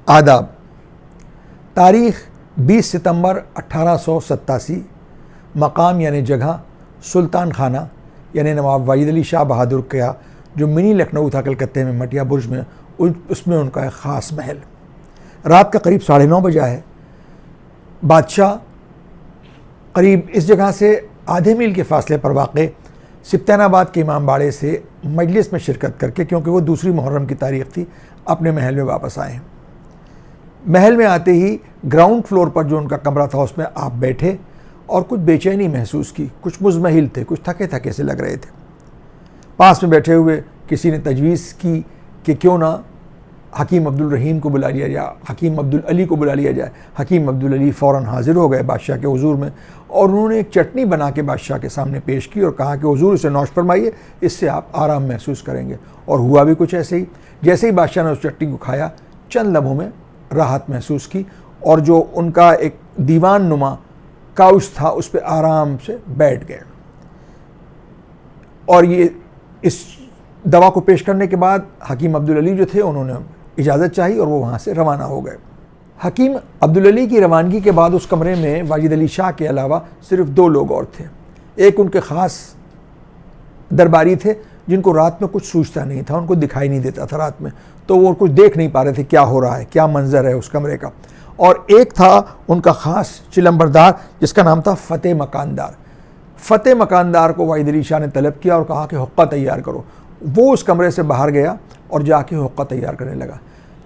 आदाब। तारीख़ 20 सितंबर 1887। मकाम यानी जगह सुल्तान खाना यानी नवाब वाजिद अली शाह बहादुर का जो मिनी लखनऊ था कलकत्ते में मटिया बुर्ज में, उसमें उनका एक ख़ास महल। रात का करीब 9:30 बजा है। बादशाह करीब इस जगह से आधे मील के फासले पर वाक़ सिप्तानाबाद के इमाम बाड़े से मजलिस में शिरकत करके, क्योंकि वो दूसरी मुहर्रम की तारीख़ थी, अपने महल में वापस आए। महल में आते ही ग्राउंड फ्लोर पर जो उनका कमरा था उसमें आप बैठे और कुछ बेचैनी महसूस की, कुछ मुज़महिल थे, कुछ थके थके से लग रहे थे। पास में बैठे हुए किसी ने तजवीज़ की कि क्यों ना हकीम अब्दुल रहीम को बुला लिया जाए, हकीम अब्दुल अली को बुला लिया जाए। हकीम अब्दुल अली फ़ौरन हाज़िर हो गए बादशाह के हुजूर में और उन्होंने एक चटनी बना के बादशाह के सामने पेश की और कहा कि हुजूर इसे नौश फरमाइए, इससे आप आराम महसूस करेंगे। और हुआ भी कुछ ऐसे ही। जैसे ही बादशाह ने उस चटनी को खाया, चंद लम्हों में राहत महसूस की और जो उनका एक दीवान नुमा काउच था उस पर आराम से बैठ गए। और ये इस दवा को पेश करने के बाद हकीम अब्दुल अली जो थे उन्होंने इजाज़त चाहिए और वो वहाँ से रवाना हो गए। हकीम अब्दुल अली की रवानगी के बाद उस कमरे में वाजिद अली शाह के अलावा सिर्फ 2 लोग और थे। एक उनके ख़ास दरबारी थे जिनको रात में कुछ सूझता नहीं था, उनको दिखाई नहीं देता था रात में, तो वो कुछ देख नहीं पा रहे थे क्या हो रहा है, क्या मंजर है उस कमरे का। और एक था उनका ख़ास चिलम्बरदार जिसका नाम था फ़तेह मकानदार। फ़तेह मकानदार को वाजिद अली शाह ने तलब किया और कहा कि हुक्का तैयार करो। वो उस कमरे से बाहर गया और जाके हुक्का तैयार करने लगा।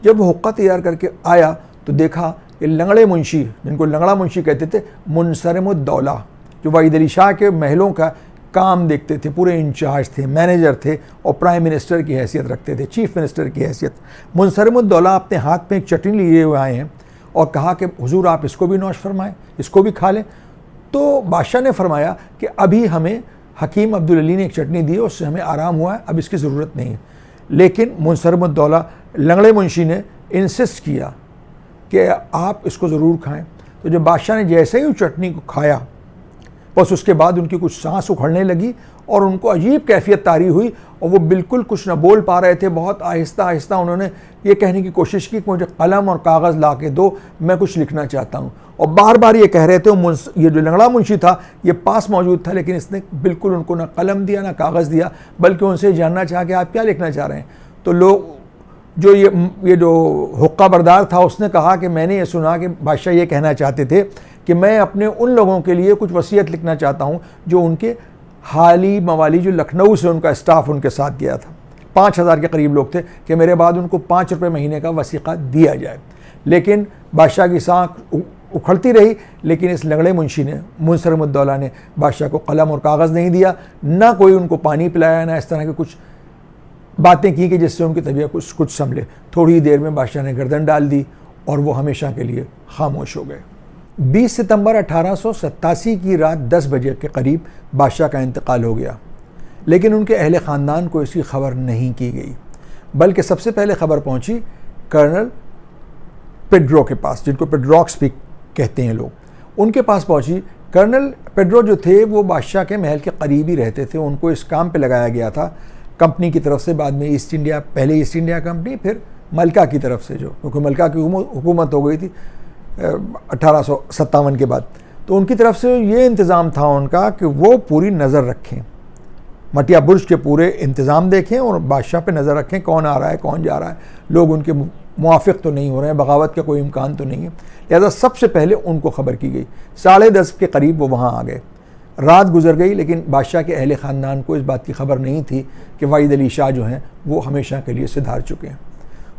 जब वो हुक्का तैयार करके आया तो देखा कि लंगड़े मुंशी, जिनको लंगड़ा मुंशी कहते थे, मुनसरमुद्दौला, जो वाजिद अली शाह के महलों का काम देखते थे, पूरे इंचार्ज थे, मैनेजर थे और प्राइम मिनिस्टर की हैसियत रखते थे, चीफ मिनिस्टर की हैसियत। मुनसरमुद्दौला अपने हाथ में एक चटनी लिए हुए आए हैं और कहा कि हुजूर आप इसको भी नौश फरमाएं, इसको भी खा लें। तो बादशाह ने फरमाया कि अभी हमें हकीम अब्दुल अली ने एक चटनी दी, उससे हमें आराम हुआ है, अब इसकी ज़रूरत नहीं है। लेकिन मुनसरमुद्दौला लंगड़े मुंशी ने इंसिस्ट किया कि आप इसको ज़रूर खाएं। तो जब बादशाह ने जैसे ही उस चटनी को खाया, बस उसके बाद उनकी कुछ सांस उखड़ने लगी और उनको अजीब कैफियत तारी हुई और वो बिल्कुल कुछ न बोल पा रहे थे। बहुत आहिस्ता आहिस्ता उन्होंने ये कहने की कोशिश की कि मुझे कलम और कागज़ ला के दो, मैं कुछ लिखना चाहता हूँ। और बार बार ये कह रहे थे। ये जो लंगड़ा मुंशी था ये पास मौजूद था, लेकिन इसने बिल्कुल उनको ना कलम दिया ना कागज़ दिया, बल्कि उनसे जानना चाहा कि आप क्या लिखना चाह रहे हैं। तो लोग जो ये जो हुक्का बरदार था उसने कहा कि मैंने ये सुना कि बादशाह ये कहना चाहते थे कि मैं अपने उन लोगों के लिए कुछ वसीयत लिखना चाहता हूँ जो उनके हाली मवाली, जो लखनऊ से उनका स्टाफ उनके साथ गया था, 5000 के करीब लोग थे, कि मेरे बाद उनको 5 रुपये महीने का वसीक़ा दिया जाए। लेकिन बादशाह की सांख उखड़ती रही, लेकिन इस लंगड़े मुंशी ने, मुनसरमुद्दौला ने बादशाह को कलम और कागज़ नहीं दिया, ना कोई उनको पानी पिलाया, ना इस तरह के कुछ बातें की कि जिससे उनकी तबीयत कुछ संभले। थोड़ी देर में बादशाह ने गर्दन डाल दी और वो हमेशा के लिए खामोश हो गए। 20 सितंबर 1887 की रात 10 बजे के करीब बादशाह का इंतकाल हो गया, लेकिन उनके अहले ख़ानदान को इसकी खबर नहीं की गई, बल्कि सबसे पहले खबर पहुंची कर्नल पेड्रो के पास, जिनको पेड्रॉक्स भी कहते हैं लोग। उनके पास पहुंची। कर्नल पेड्रो जो थे वो बादशाह के महल के करीब ही रहते थे। उनको इस काम पे लगाया गया था कंपनी की तरफ से, बाद में ईस्ट इंडिया, पहले ईस्ट इंडिया कंपनी, फिर मलका की तरफ से, जो क्योंकि मलका की हुकूमत हो गई थी 1857 के बाद। तो उनकी तरफ से ये इंतज़ाम था उनका कि वो पूरी नज़र रखें, मटिया बुर्ज के पूरे इंतज़ाम देखें और बादशाह पे नज़र रखें, कौन आ रहा है कौन जा रहा है, लोग उनके मुआफ़िक़ तो नहीं हो रहे हैं, बगावत का कोई इम्कान तो नहीं है। लिहाजा सबसे पहले उनको खबर की गई। 10:30 के करीब वो वहाँ आ गए। रात गुजर गई, लेकिन बादशाह के अहले ख़ानदान को इस बात की खबर नहीं थी कि वाजिद अली शाह जो हैं वो हमेशा के लिए सिधार चुके हैं।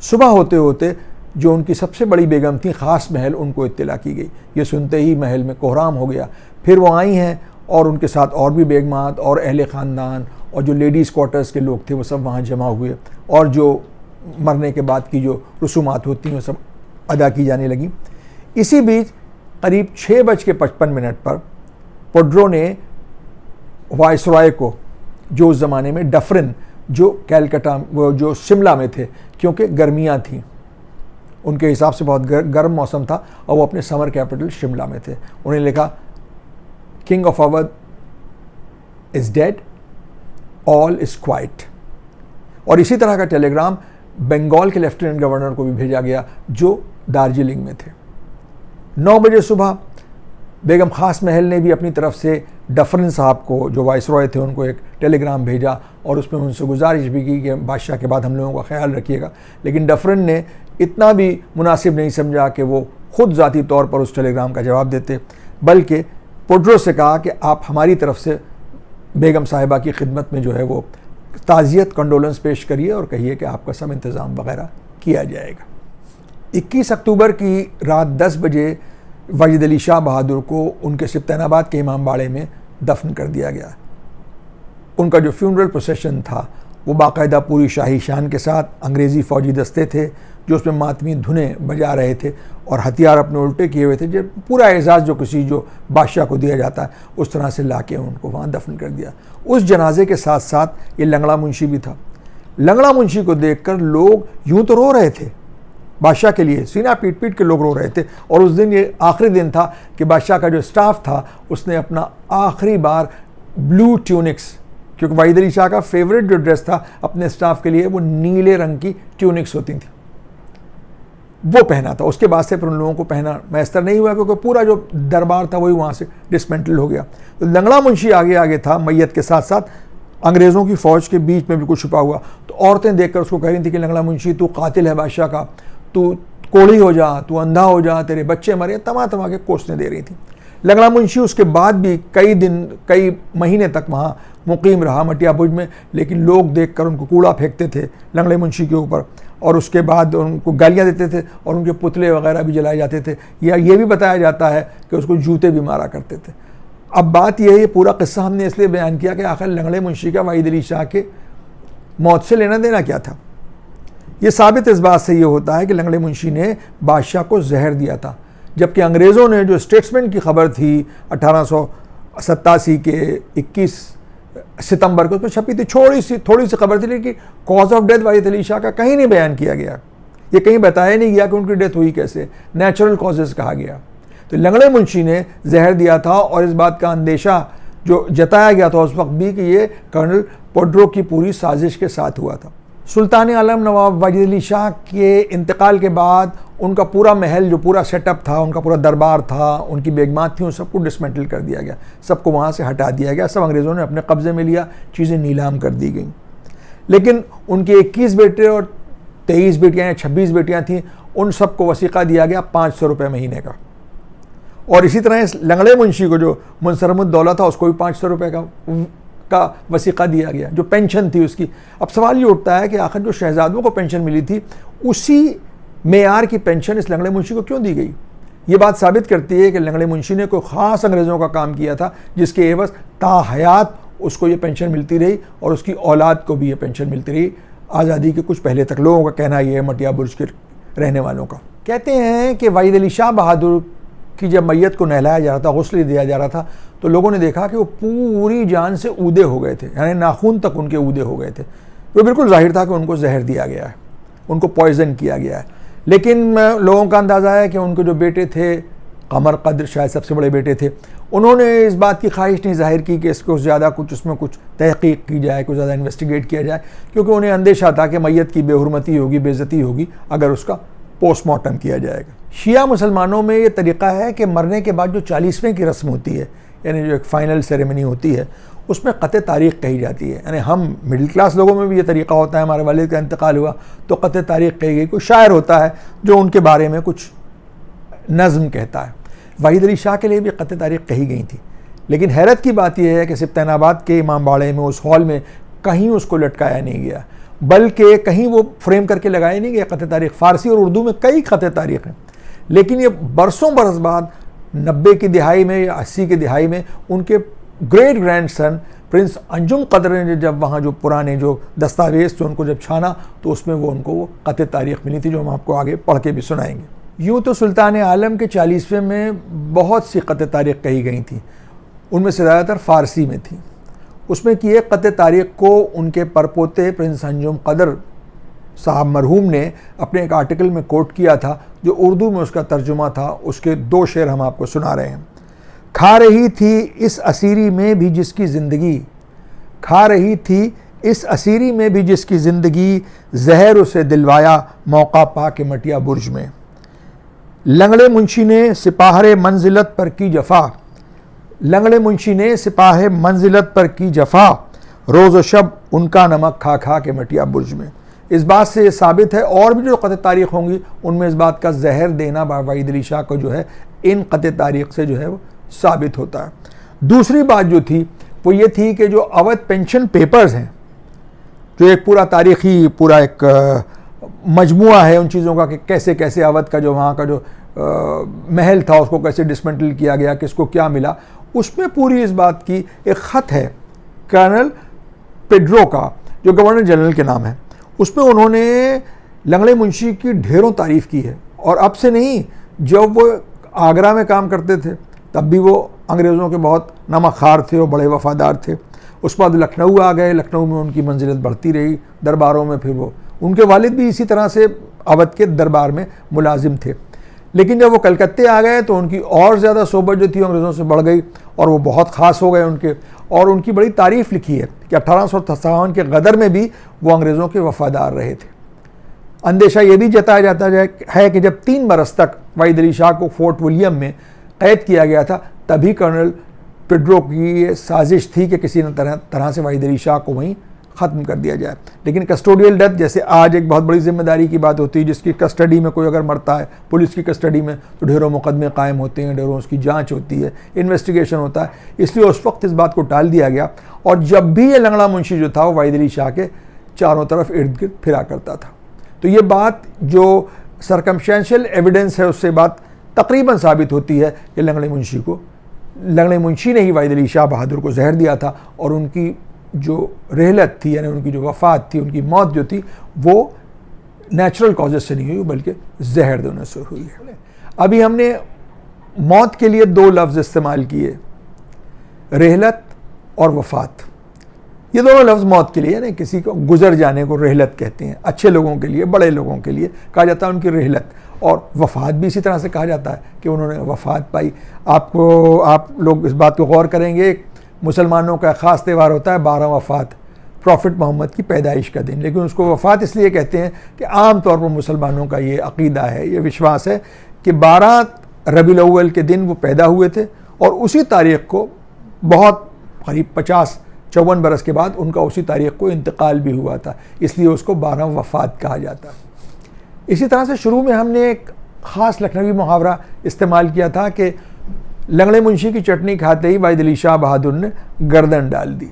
सुबह होते होते जो उनकी सबसे बड़ी बेगम थी ख़ास महल, उनको इत्तला की गई। ये सुनते ही महल में कोहराम हो गया। फिर वो आई हैं और उनके साथ और भी बेगमात और अहले ख़ानदान और जो लेडीज़ क्वार्टर्स के लोग थे वो सब वहाँ जमा हुए और जो मरने के बाद की जो रसूमात होती हैं वो सब अदा की जाने लगी। इसी बीच करीब 6:55 पर पेड्रो ने वायसराय को, जो उस ज़माने में डफरिन, जो कैलकाटा, वो जो शिमला में थे, क्योंकि गर्मियाँ थीं, उनके हिसाब से बहुत गर्म मौसम था और वो अपने समर कैपिटल शिमला में थे, उन्हें लिखा, king of Awadh is dead, all is quite. और इसी तरह का टेलीग्राम बंगाल के लेफ्टिनेंट गवर्नर को भी भेजा गया जो दार्जिलिंग में थे। 9 बजे सुबह बेगम खास महल ने भी अपनी तरफ से डफरिन साहब को, जो वाइसरॉय थे, उनको एक टेलीग्राम भेजा और उसमें उनसे गुजारिश भी की कि बादशाह के बाद हम लोगों का ख्याल रखिएगा। लेकिन डफरिन ने इतना भी मुनासिब नहीं समझा कि वो खुद ज़ाती तौर पर उस टेलीग्राम का जवाब देते, बल्कि पोड्रो से कहा कि आप हमारी तरफ से बेगम साहिबा की खिदमत में जो है वो ताज़ियत, कंडोलेंस पेश करिए और कहिए कि आपका सब इंतज़ाम वगैरह किया जाएगा। 21 अक्टूबर की रात 10 बजे वाजिद अली शाह बहादुर को उनके सिप्तैनाबाद के इमाम बाड़े में दफन कर दिया गया। उनका जो फ्यूनरल प्रोसेशन था वो बाकायदा पूरी शाही शान के साथ, अंग्रेज़ी फ़ौजी दस्ते थे जो उसमें मातमी धुनें बजा रहे थे और हथियार अपने उल्टे किए हुए थे, जो पूरा एजाज़ जो किसी जो बादशाह को दिया जाता है उस तरह से ला के उनको वहाँ दफन कर दिया। उस जनाजे के साथ साथ ये लंगड़ा मुंशी भी था। लंगड़ा मुंशी को देखकर लोग यूँ तो रो रहे थे, बादशाह के लिए सीना पीट पीट के लोग रो रहे थे। और उस दिन ये आखिरी दिन था कि बादशाह का जो स्टाफ था उसने अपना आखिरी बार ब्लू ट्यूनिक्स, क्योंकि वाहिद अली शाह का फेवरेट जो ड्रेस था अपने स्टाफ के लिए वो नीले रंग की ट्यूनिक्स होती थी, वो पहना था। उसके बाद से फिर उन लोगों को पहना मैसर नहीं हुआ क्योंकि पूरा जो दरबार था वही वहाँ से डिसमेंटल हो गया। तो लंगड़ा मुंशी आगे आगे था मैयत के साथ साथ, अंग्रेज़ों की फ़ौज के बीच में बिल्कुल छुपा हुआ। तो औरतें देखकर उसको कह रही थी कि लंगड़ा मुंशी तू कातिल है बादशाह का, तू कोढ़ी हो जा, तू अंधा हो जा, तेरे बच्चे मरे, तमा के कोसने दे रही थी। लंगड़ा मुंशी उसके बाद भी कई दिन, कई महीने तक वहाँ मुकीम रहा मटिया बुर्ज में, लेकिन लोग देखकर उनको कूड़ा फेंकते थे लंगड़े मुंशी के ऊपर और उसके बाद उनको गालियाँ देते थे और उनके पुतले वगैरह भी जलाए जाते थे। या ये भी बताया जाता है कि उसको जूते भी मारा करते थे। अब बात यह है, पूरा किस्सा हमने इसलिए बयान किया कि आखिर लंगड़े मुंशी का वाहिद अली शाह के मौत से लेना देना क्या था। ये साबित इस बात से ये होता है कि लंगड़े मुंशी ने बादशाह को जहर दिया था, जबकि अंग्रेज़ों ने जो स्टेट्समैन की खबर थी 1887 के 21 सितंबर को उसमें छपी थी, थोड़ी सी खबर थी, लेकिन cause of death Wahid Ali Shah का कहीं नहीं बयान किया गया। ये कहीं बताया नहीं गया कि उनकी डेथ हुई कैसे, नेचुरल कॉजेज़ कहा गया। तो लंगड़े मुंशी ने जहर दिया था और इस बात का अंदेशा जो जताया गया था उस वक्त भी कि ये कर्नल पोड्रो की पूरी साजिश के साथ हुआ था। सुल्तान आलम नवाब वाजिद अली शाह के इंतकाल के बाद उनका पूरा महल, जो पूरा सेटअप था, उनका पूरा दरबार था, उनकी बेगमात थी, उन सबको डिसमेंटल कर दिया गया, सबको वहाँ से हटा दिया गया, सब अंग्रेज़ों ने अपने कब्ज़े में लिया, चीज़ें नीलाम कर दी गईं। लेकिन उनके 21 बेटे और 23 बेटियाँ या 26 बेटियाँ थीं, उन सबको वसीक़ा दिया गया 500 रुपये महीने का। और इसी तरह इस लंगड़े मुंशी को जो मुनसरमुद्दौला था उसको भी 500 रुपये का वसीक़ा दिया गया, जो पेंशन थी उसकी। अब सवाल ये उठता है कि आखिर जो शहजादों को पेंशन मिली थी उसी मेयार की पेंशन इस लंगड़े मुंशी को क्यों दी गई। ये बात साबित करती है कि लंगड़े मुंशी ने कोई ख़ास अंग्रेज़ों का काम किया था जिसके एवज़ ताहयात उसको ये पेंशन मिलती रही और उसकी औलाद को भी ये पेंशन मिलती रही, आज़ादी के कुछ पहले तक। लोगों का कहना ये है, मटिया बुर्ज के रहने वालों का कहते हैं कि वाहिद अली शाह बहादुर कि जब मैयत को नहलाया जा रहा था, गुस्ल दिया जा रहा था, तो लोगों ने देखा कि वो पूरी जान से ऊदे हो गए थे, यानी नाखून तक उनके ऊदे हो गए थे। तो बिल्कुल जाहिर था कि उनको जहर दिया गया है, उनको पॉइज़न किया गया है। लेकिन लोगों का अंदाज़ा है कि उनके जो बेटे थे, कमर कद्र शायद सबसे बड़े बेटे थे, उन्होंने इस बात की ख्वाहिश नहीं जाहिर की कि इसको ज़्यादा कुछ उसमें कुछ तहक़ीक़ की जाए, कुछ ज़्यादा इन्वेस्टिगेट किया जाए, क्योंकि उन्हें अंदेशा था कि मैयत की बेहुरमती होगी, बेइज्जती होगी अगर उसका पोस्टमार्टम किया जाएगा। शिया मुसलमानों में ये तरीक़ा है कि मरने के बाद जो 40वें की रस्म होती है, यानी जो एक फ़ाइनल सेरेमनी होती है, उसमें क़त तारीख़ कही जाती है। यानी हम मिडिल क्लास लोगों में भी ये तरीक़ा होता है, हमारे वालिद का इंतकाल हुआ तो क़त तारीख़ कही गई, कोई शायर होता है जो उनके बारे में कुछ नज़्म कहता है। वाहिद अली शाह के लिए भी क़त तारीख़ कही गई थी, लेकिन हैरत की बात यह है कि सिप्तैनाबाद के इमाम बाड़े में उस हॉल में कहीं उसको लटकाया नहीं गया, बल्कि कहीं वो फ्रेम करके लगाया नहीं गया क़त तारीख़। फ़ारसी और उर्दू में कई क़त तारीख़ हैं, लेकिन ये बरसों बरस बाद 90 की दिहाई में या 80 की दिहाई में उनके ग्रेट ग्रैंडसन प्रिंस अंजुम कदर ने जब वहाँ जो पुराने जो दस्तावेज़ थे उनको जब छाना तो उसमें उनको वो क़त तारीख़ मिली थी, जो हम आपको आगे पढ़ के भी सुनाएंगे। यूँ तो सुल्तान आलम के 40वें में बहुत सी क़त तारीख़ कही गई थी, उनमें से ज़्यादातर फ़ारसी में थी। उसमें की एक क़त तारीख़ को उनके परपोते प्रिंस अंजुम कदर साहब मरहूम ने अपने एक आर्टिकल में कोट किया था, जो उर्दू में उसका तर्जुमा था। उसके 2 शेर हम आपको सुना रहे हैं। खा रही थी इस असीरी में भी जिसकी ज़िंदगी, खा रही थी इस असीरी में भी जिसकी ज़िंदगी जहर उसे दिलवाया, मौका पा के मटिया बुर्ज में। लंगड़े मुंशी ने सिपाहरे मंजिलत पर की जफ़ा, लंगड़े मुंशी ने सिपाहे मंजिलत पर की जफ़ा, रोज़ व शब उनका नमक खा खा के मटिया बुर्ज में। इस बात से ये साबित है, और भी जो क़त तारीख़ होंगी उनमें इस बात का जहर देना वाहिद अली शाह को जो है इन क़त तारीख़ से जो है वो साबित होता है। दूसरी बात जो थी वो ये थी कि जो अवध पेंशन पेपर्स हैं, जो एक पूरा तारीख़ी पूरा एक मजमुआ है उन चीज़ों का कि कैसे कैसे अवध का जो वहाँ का जो महल था उसको कैसे डिसमेंटल किया गया, किसको क्या मिला, उसमें पूरी इस बात की एक ख़त है कर्नल पेड्रो का जो गवर्नर जनरल के नाम है। उसमें उन्होंने लंगड़े मुंशी की ढेरों तारीफ़ की है, और अब से नहीं, जब वो आगरा में काम करते थे तब भी वो अंग्रेज़ों के बहुत नमकखार थे और बड़े वफ़ादार थे। उसके बाद लखनऊ आ गए, लखनऊ में उनकी मंजिलत बढ़ती रही दरबारों में, फिर वो उनके वालिद भी इसी तरह से अवध के दरबार में मुलाजिम थे। लेकिन जब वो कलकत्ते आ गए तो उनकी और ज़्यादा सोबत जो थी अंग्रेज़ों से बढ़ गई और वो बहुत ख़ास हो गए उनके, और उनकी बड़ी तारीफ़ लिखी है कि 1857 के गदर में भी वो अंग्रेज़ों के वफ़ादार रहे थे। अंदेशा ये भी जताया जाता है कि जब 3 बरस तक वाहिद अली शाह को फोर्ट विलियम में कैद किया गया था, तभी कर्नल पेड्रो की ये साजिश थी कि किसी न तरह से वाहिद अली शाह को वहीं ख़त्म कर दिया जाए। लेकिन कस्टोडियल डेथ जैसे आज एक बहुत बड़ी जिम्मेदारी की बात होती है, जिसकी कस्टडी में कोई अगर मरता है पुलिस की कस्टडी में तो ढेरों मुकदमे कायम होते हैं, ढेरों उसकी जांच होती है, इन्वेस्टिगेशन होता है, इसलिए उस वक्त इस बात को टाल दिया गया। और जब भी ये लंगड़ा मुंशी जो था वो वाहिद अली शाह के चारों तरफ इर्द गिर्द फिरा करता था। तो ये बात जो सरकमस्टेंशियल एविडेंस है उससे बात तकरीबन साबित होती है कि लंगड़े मुंशी ने ही वाहिद अली शाह बहादुर को जहर दिया था, और उनकी जो रहलत थी यानी उनकी जो वफ़ात थी, उनकी मौत जो थी वो नेचुरल कॉजेज़ से नहीं हुई बल्कि जहर देने से हुई है। अभी हमने मौत के लिए 2 लफ्ज़ इस्तेमाल किए, रहलत और वफ़ात। ये दोनों लफ्ज़ मौत के लिए, यानी किसी को गुजर जाने को रहलत कहते हैं, अच्छे लोगों के लिए, बड़े लोगों के लिए कहा जाता है उनकी रहलत, और वफ़ात भी इसी तरह से कहा जाता है कि उन्होंने वफ़ात पाई। आप लोग इस बात को गौर करेंगे, मुसलमानों का ख़ास त्यौहार होता है 12 वफ़ात, प्रॉफिट मोहम्मद की पैदाइश का दिन, लेकिन उसको वफ़ात इसलिए कहते हैं कि आम तौर पर मुसलमानों का ये अक़ीदा है, ये विश्वास है कि 12 रबीउल अव्वल के दिन वो पैदा हुए थे, और उसी तारीख़ को बहुत करीब 50-54 बरस के बाद उनका उसी तारीख़ को इंतकाल भी हुआ था, इसलिए उसको 12 वफ़ात कहा जाता है। इसी तरह से शुरू में हमने एक ख़ास लखनवी मुहावरा इस्तेमाल किया था कि लंगड़े मुंशी की चटनी खाते ही वाहिद अली शाह बहादुर ने गर्दन डाल दी।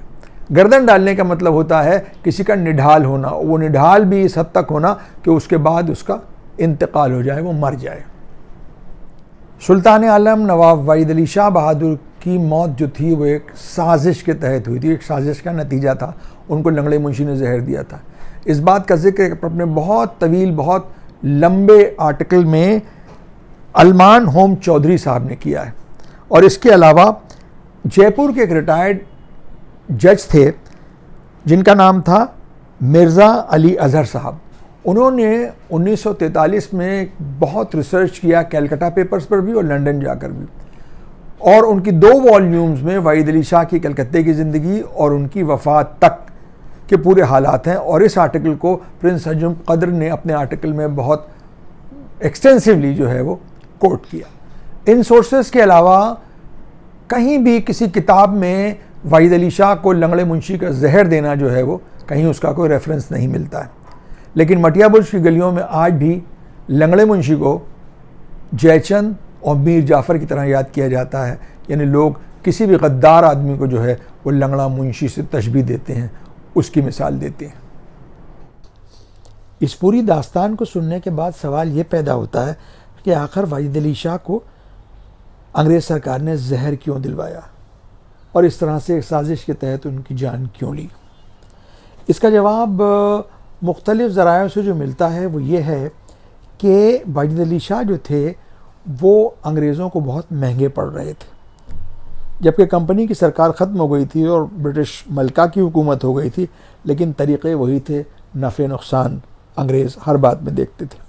गर्दन डालने का मतलब होता है किसी का निढाल होना, वो निढाल भी इस हद तक होना कि उसके बाद उसका इंतकाल हो जाए, वो मर जाए। सुल्तान आलम नवाब वाहिद अली शाह बहादुर की मौत जो थी वो एक साजिश के तहत हुई थी, एक साजिश का नतीजा था, उनको लंगड़े मुंशी ने जहर दिया था। इस बात का जिक्र अपने बहुत तवील, बहुत लंबे आर्टिकल में अलमान होम चौधरी साहब ने किया है। और इसके अलावा जयपुर के एक रिटायर्ड जज थे जिनका नाम था मिर्ज़ा अली अज़हर साहब, उन्होंने 1943 में बहुत रिसर्च किया कैलकाटा पेपर्स पर भी और लंदन जाकर भी, और उनकी 2 वॉल्यूम्स में वाहिद अली शाह की कलकत्ते की ज़िंदगी और उनकी वफ़ात तक के पूरे हालात हैं। और इस आर्टिकल को प्रिंस हजम कद्र ने अपने आर्टिकल में बहुत एक्सटेंसिवली जो है वो कोट किया। इन सोर्सेस के अलावा कहीं भी किसी किताब में वाहिद अली शाह को लंगड़े मुंशी का जहर देना जो है वो कहीं उसका कोई रेफरेंस नहीं मिलता है। लेकिन मटिया बुर्ज की गलियों में आज भी लंगड़े मुंशी को जयचंद और मीर जाफ़र की तरह याद किया जाता है, यानी लोग किसी भी गद्दार आदमी को जो है वो लंगड़ा मुंशी से तशबीह देते हैं, उसकी मिसाल देते हैं। इस पूरी दास्तान को सुनने के बाद सवाल ये पैदा होता है कि आखिर वाहिद अली शाह को अंग्रेज़ सरकार ने जहर क्यों दिलवाया और इस तरह से एक साजिश के तहत उनकी जान क्यों ली। इसका जवाब मुख्तलिफ़ ज़रायों से जो मिलता है वो ये है कि वाहिद अली शाह जो थे वो अंग्रेज़ों को बहुत महंगे पड़ रहे थे। जबकि कंपनी की सरकार ख़त्म हो गई थी और ब्रिटिश मलका की हुकूमत हो गई थी, लेकिन तरीक़े वही थे, नफ़े नुकसान अंग्रेज़ हर बात में देखते थे।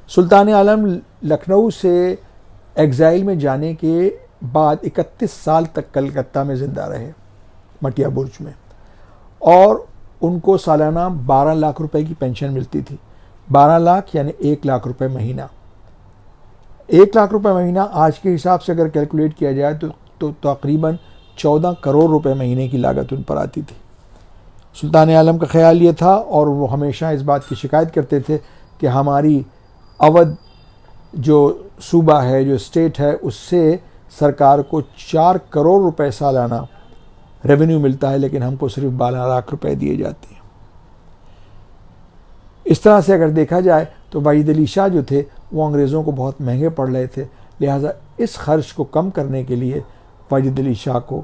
सुल्तान आलम लखनऊ से एग्ज़ाइल में जाने के बाद 31 साल तक कलकत्ता में ज़िंदा रहे, मटिया बुर्ज में, और उनको सालाना 12 लाख रुपए की पेंशन मिलती थी। 12 लाख यानी 1 लाख रुपए महीना। 1 लाख रुपए महीना आज के हिसाब से अगर कैलकुलेट किया जाए तो तकरीबन 14 करोड़ रुपए महीने की लागत उन पर आती थी। सुल्तान आलम का ख्याल ये था और वो हमेशा इस बात की शिकायत करते थे कि हमारी अवध जो सूबा है, जो स्टेट है, उससे सरकार को 4 करोड़ रुपए सालाना रेवेन्यू मिलता है, लेकिन हमको सिर्फ 12 लाख रुपए दिए जाते हैं। इस तरह से अगर देखा जाए तो वाजिद अली शाह जो थे वो अंग्रेज़ों को बहुत महंगे पड़ रहे थे, लिहाजा इस खर्च को कम करने के लिए वाजिद अली शाह को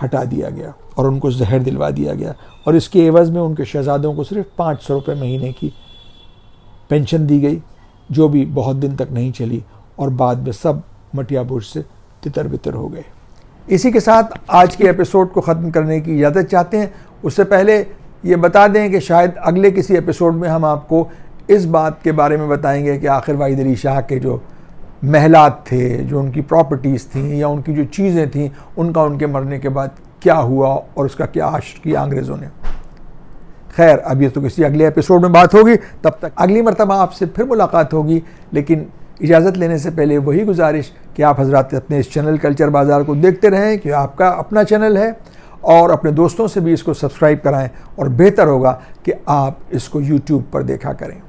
हटा दिया गया और उनको जहर दिलवा दिया गया और इसके एवज़ में उनके शहज़ादों को सिर्फ 500 रुपये महीने की पेंशन दी गई, जो भी बहुत दिन तक नहीं चली और बाद में सब मटिया बुर्ज से तितर बितर हो गए। इसी के साथ आज के एपिसोड को ख़त्म करने की इजाज़त चाहते हैं। उससे पहले ये बता दें कि शायद अगले किसी एपिसोड में हम आपको इस बात के बारे में बताएंगे कि आखिर वाजिद अली शाह के जो महलात थे, जो उनकी प्रॉपर्टीज़ थीं या उनकी जो चीज़ें थीं, उनका उनके मरने के बाद क्या हुआ और उसका क्या आश्र किया अंग्रेज़ों ने। खैर, अब ये तो किसी अगले एपिसोड में बात होगी। तब तक अगली मरतबा आपसे फिर मुलाकात होगी, लेकिन इजाज़त लेने से पहले वही गुजारिश कि आप हजरात अपने इस चैनल कल्चर बाज़ार को देखते रहें कि आपका अपना चैनल है, और अपने दोस्तों से भी इसको सब्सक्राइब कराएं और बेहतर होगा कि आप इसको यूट्यूब पर देखा करें।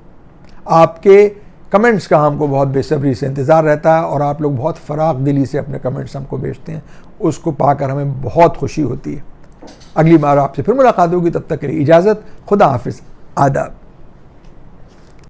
आपके कमेंट्स का हमको बहुत बेसब्री से इंतज़ार रहता है और आप लोग बहुत फ़राग दिली से अपने कमेंट्स हमको भेजते हैं, उसको पाकर हमें बहुत खुशी होती है। अगली बार आपसे फिर मुलाकात होगी, तब तक के लिए इजाज़त। खुदा हाफिज़। आदाब।